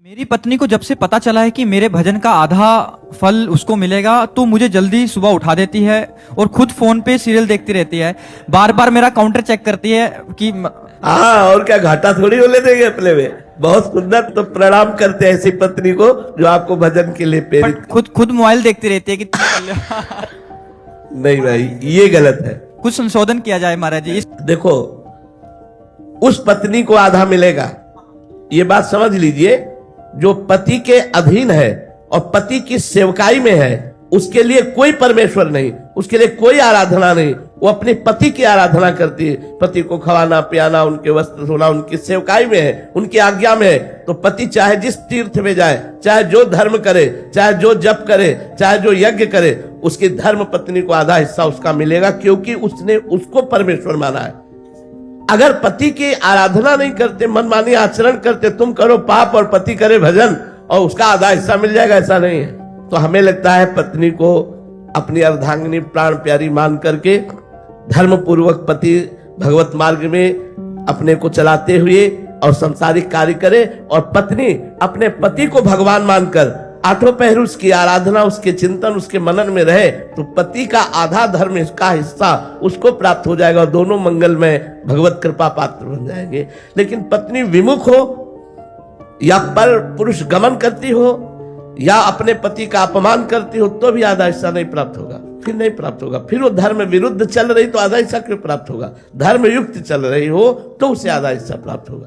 मेरी पत्नी को जब से पता चला है कि मेरे भजन का आधा फल उसको मिलेगा तो मुझे जल्दी सुबह उठा देती है और खुद फोन पे सीरियल देखती रहती है। बार बार मेरा काउंटर चेक करती है कि हाँ, और क्या घाटा थोड़ी होने देंगे अपने में। बहुत सुंदर, तो प्रणाम करते हैं ऐसी पत्नी को जो आपको भजन के लिए प्रेरित। खुद मोबाइल देखती रहती है कि तुम नहीं भाई, ये गलत है। कुछ संशोधन किया जाए महाराज जी। देखो, उस पत्नी को आधा मिलेगा, ये बात समझ लीजिए। जो पति के अधीन है और पति की सेवकाई में है, उसके लिए कोई परमेश्वर नहीं, उसके लिए कोई आराधना नहीं। वो अपने पति की आराधना करती है। पति को खवाना पियाना, उनके वस्त्र धोना, उनकी सेवकाई में है, उनकी आज्ञा में है। तो पति चाहे जिस तीर्थ में जाए, चाहे जो धर्म करे, चाहे जो जप करे, चाहे जो यज्ञ करे, उसकी धर्म पत्नी को आधा हिस्सा उसका मिलेगा, क्योंकि उसने उसको परमेश्वर माना है। अगर पति की आराधना नहीं करते, मनमानी आचरण करते, तुम करो पाप और पति करे भजन और उसका आधा हिस्सा मिल जाएगा, ऐसा नहीं है। तो हमें लगता है पत्नी को अपनी अर्धांगिनी प्राण प्यारी मान करके धर्म पूर्वक पति भगवत मार्ग में अपने को चलाते हुए और संसारिक कार्य करे, और पत्नी अपने पति को भगवान मानकर आठों पहर उसकी आराधना, उसके चिंतन, उसके मनन में रहे, तो पति का आधा धर्म, इसका हिस्सा उसको प्राप्त हो जाएगा और दोनों मंगल में भगवत कृपा पात्र बन जाएंगे। लेकिन पत्नी विमुख हो या पर पुरुष गमन करती हो या अपने पति का अपमान करती हो, तो भी आधा हिस्सा नहीं प्राप्त होगा, फिर नहीं प्राप्त होगा। फिर वो धर्म विरुद्ध चल रही तो आधा हिस्सा क्यों प्राप्त होगा? धर्म युक्त चल रही हो तो उसे आधा हिस्सा प्राप्त होगा।